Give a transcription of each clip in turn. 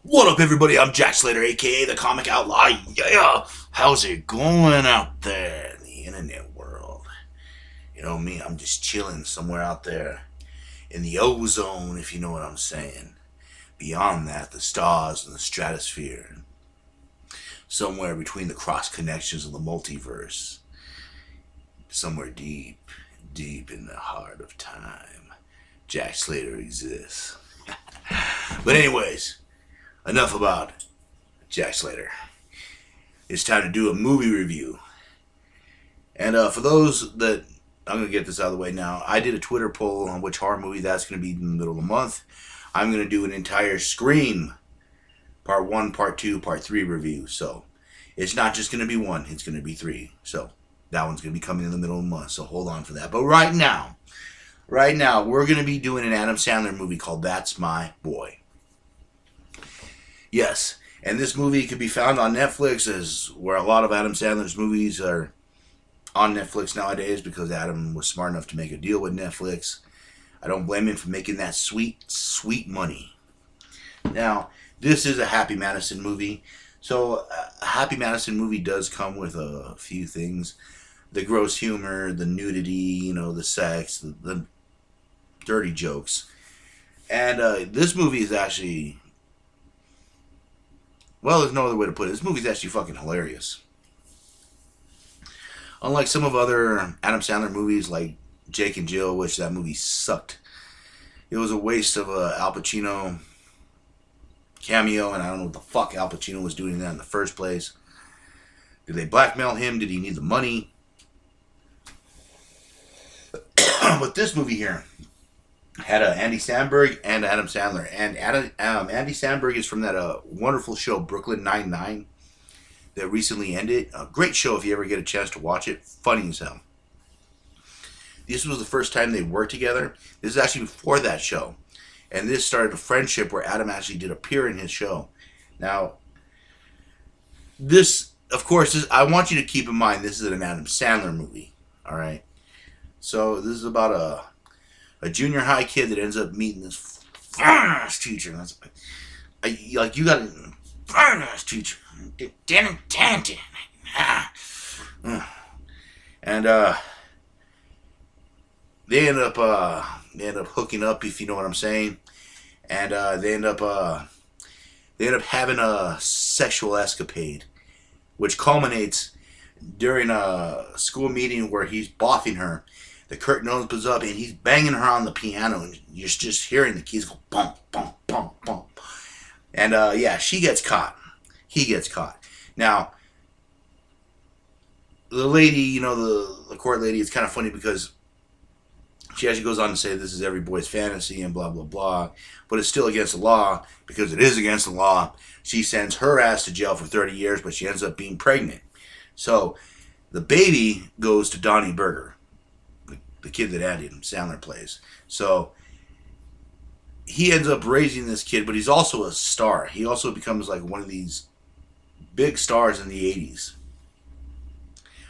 What up, everybody? I'm Jack Slater, aka the Comic Outlaw. Yeah, how's it going out there in the internet world? You know me, I'm just chilling somewhere out there in the ozone, if you know what I'm saying. Beyond that, the stars and the stratosphere, somewhere between the cross connections of the multiverse, somewhere deep, deep in the heart of time, Jack Slater exists. But anyways, enough about Jack Slater. It's time to do a movie review. And for those that, I'm going to get this out of the way now. I did a Twitter poll on which horror movie that's going to be in the middle of the month. I'm going to do an entire Scream Part 1, Part 2, Part 3 review. So it's not just going to be one, it's going to be three. So that one's going to be coming in the middle of the month. So hold on for that. But right now, we're going to be doing an Adam Sandler movie called That's My Boy. Yes, and this movie can be found on Netflix, as where a lot of Adam Sandler's movies are on Netflix nowadays because Adam was smart enough to make a deal with Netflix. I don't blame him for making that sweet, sweet money. Now, this is a Happy Madison movie. So, a Happy Madison movie does come with a few things. The gross humor, the nudity, the sex, the dirty jokes. And this movie is actually... Well, there's no other way to put it. This movie's actually fucking hilarious. Unlike some of other Adam Sandler movies like Jake and Jill, which that movie sucked. It was a waste of a Al Pacino cameo, and I don't know what the fuck Al Pacino was doing there in the first place. Did they blackmail him? Did he need the money? But this movie here had Andy Samberg and Adam Sandler. And Andy Samberg is from that wonderful show, Brooklyn Nine-Nine, that recently ended. A great show if you ever get a chance to watch it. Funny as hell. This was the first time they worked together. This is actually before that show. And this started a friendship where Adam actually did appear in his show. Now, this, of course, I want you to keep in mind this is an Adam Sandler movie. Alright? So, this is about a junior high kid that ends up meeting this fine-ass teacher. That's you got a fine-ass teacher. And they end up hooking up, if you know what I'm saying. And they end up having a sexual escapade, which culminates during a school meeting where he's boffing her. The curtain opens up and he's banging her on the piano, and you're just hearing the keys go bump, bump, bump, bump. And yeah, she gets caught. He gets caught. Now, the lady, the court lady, it's kind of funny because she actually goes on to say this is every boy's fantasy and blah, blah, blah. But it's still against the law because it is against the law. She sends her ass to jail for 30 years, but she ends up being pregnant. So the baby goes to Donnie Berger, the kid that Adam Sandler plays. So he ends up raising this kid, but he's also a star. He also becomes like one of these big stars in the 80s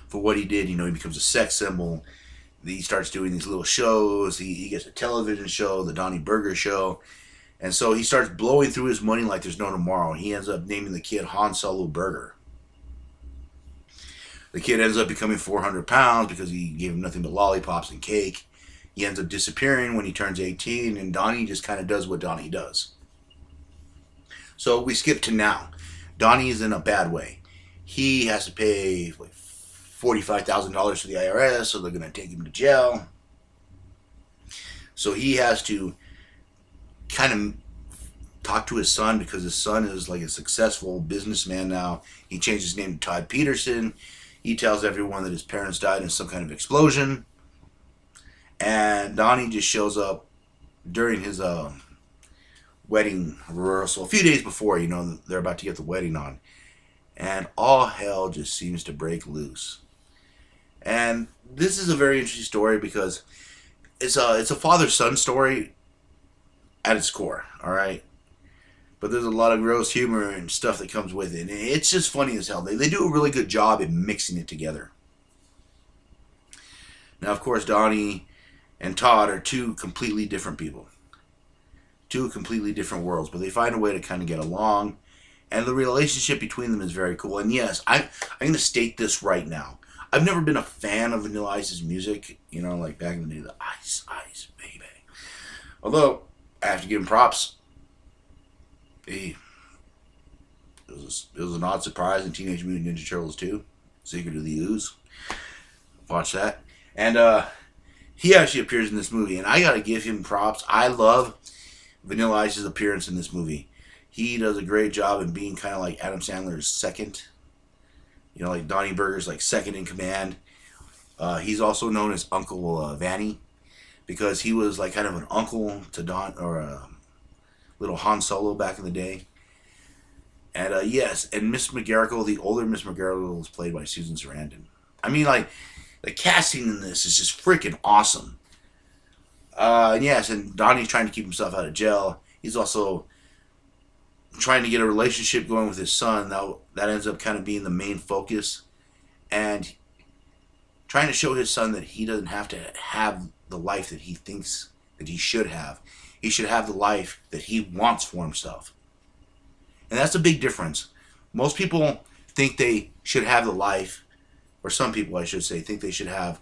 for what he did. He becomes a sex symbol. He starts doing these little shows. He gets a television show, the Donnie Berger show. And so he starts blowing through his money like there's no tomorrow. He ends up naming the kid Han Solo Burger. The kid ends up becoming 400 pounds because he gave him nothing but lollipops and cake. He ends up disappearing when he turns 18, and Donnie just kind of does what Donnie does. So we skip to now. Donnie is in a bad way. He has to pay like $45,000 to the IRS, so they're going to take him to jail. So he has to kind of talk to his son because his son is like a successful businessman now. He changed his name to Todd Peterson. He tells everyone that his parents died in some kind of explosion. And Donnie just shows up during his wedding rehearsal a few days before, they're about to get the wedding on. And all hell just seems to break loose. And this is a very interesting story because it's a father-son story at its core, all right? But there's a lot of gross humor and stuff that comes with it. And it's just funny as hell. They do a really good job in mixing it together. Now, of course, Donnie and Todd are two completely different people. two completely different worlds, but they find a way to kind of get along, and the relationship between them is very cool. And yes, I'm going to state this right now. I've never been a fan of Vanilla Ice's music, you know, like back in the day, the Ice, Ice, baby. Although, I have to give him props. He, it was an odd surprise in Teenage Mutant Ninja Turtles 2, Secret of the Ooze. Watch that. And he actually appears in this movie, and I gotta give him props. I love Vanilla Ice's appearance in this movie. He does a great job in being kind of like Adam Sandler's second. You know, like Donnie Burger's like second in command. He's also known as Uncle Vanny, because he was like kind of an uncle to Don, or little Han Solo back in the day. And yes, and Miss McGarrigle, the older Miss McGarrigle, was played by Susan Sarandon. I mean, like, the casting in this is just freaking awesome. And yes, and Donnie's trying to keep himself out of jail. He's also trying to get a relationship going with his son. That ends up kind of being the main focus. And trying to show his son that he doesn't have to have the life that he thinks that he should have. He should have the life that he wants for himself. And that's a big difference. Most people think they should have the life, or some people, I should say, think they should have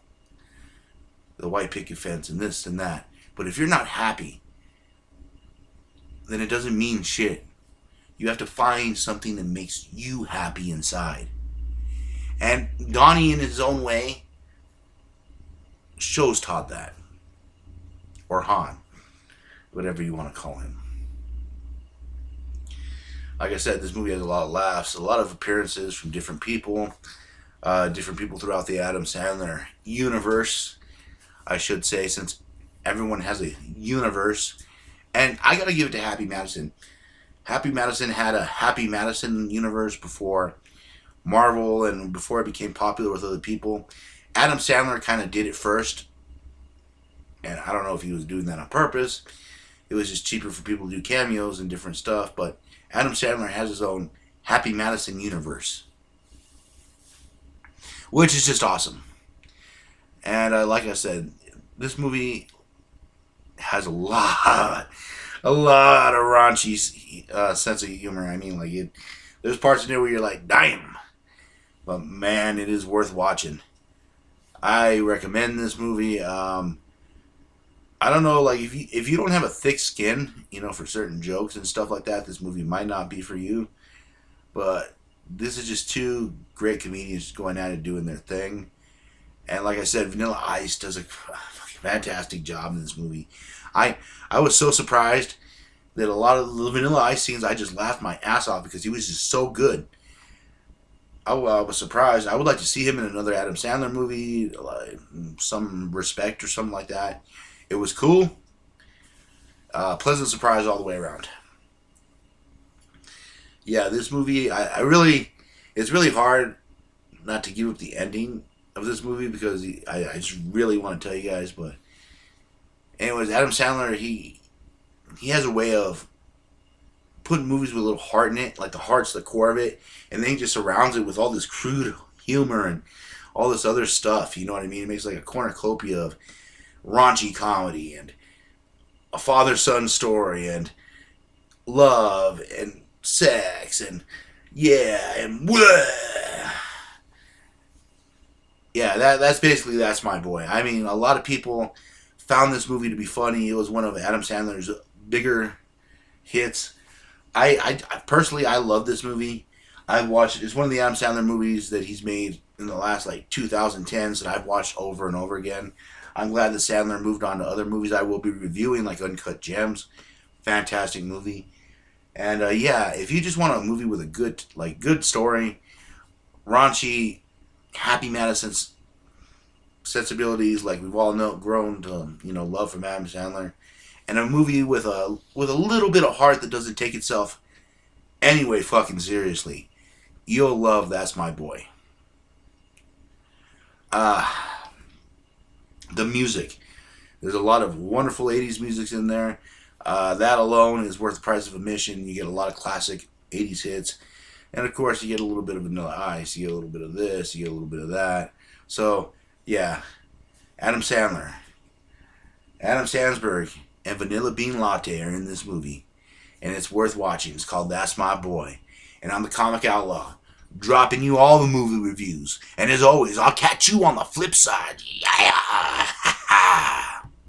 the white picket fence and this and that. But if you're not happy, then it doesn't mean shit. You have to find something that makes you happy inside. And Donnie, in his own way, shows Todd that. Or Han. Whatever you want to call him. Like I said, this movie has a lot of laughs, a lot of appearances from different people throughout the Adam Sandler universe, I should say, since everyone has a universe. And I gotta give it to Happy Madison. Happy Madison had a Happy Madison universe before Marvel and before it became popular with other people. Adam Sandler kind of did it first, and I don't know if he was doing that on purpose. It was just cheaper for people to do cameos and different stuff, but Adam Sandler has his own Happy Madison universe, which is just awesome. And like I said, this movie has a lot of raunchy sense of humor. I mean, like, there's parts in there where you're like, damn. But man, it is worth watching. I recommend this movie. I don't know, like, if you don't have a thick skin, you know, for certain jokes and stuff like that, this movie might not be for you. But this is just two great comedians going at it doing their thing. And like I said, Vanilla Ice does a fantastic job in this movie. I was so surprised that a lot of the Vanilla Ice scenes, I just laughed my ass off because he was just so good. I was surprised. I would like to see him in another Adam Sandler movie, like Some Respect or something like that. It was cool. Pleasant surprise all the way around. Yeah, this movie, it's really hard not to give up the ending of this movie because I just really want to tell you guys. But anyways, Adam Sandler, he has a way of putting movies with a little heart in it, like the heart's the core of it, and then he just surrounds it with all this crude humor and all this other stuff. You know what I mean? It makes like a cornucopia of raunchy comedy and a father-son story and love and sex and and that's my boy. I mean, a lot of people found this movie to be funny. It was one of Adam Sandler's bigger hits. I personally, I love this movie. I've watched it. It's one of the Adam Sandler movies that he's made in the last like 2010s that I've watched over and over again. I'm glad that Sandler moved on to other movies I will be reviewing, like Uncut Gems. Fantastic movie. And if you just want a movie with a good story, raunchy, Happy Madison's sensibilities, like we've all grown to love from Adam Sandler, and a movie with a little bit of heart that doesn't take itself anyway fucking seriously, you'll love That's My Boy. The music. There's a lot of wonderful 80s music in there. That alone is worth the price of admission. You get a lot of classic 80s hits. And of course, you get a little bit of Vanilla Ice. You get a little bit of this. You get a little bit of that. So, yeah. Adam Sandler. Adam Samberg. and Vanilla Bean Latte are in this movie, and it's worth watching. It's called That's My Boy. And I'm the Comic Outlaw, dropping you all the movie reviews. And as always, I'll catch you on the flip side. Yeah!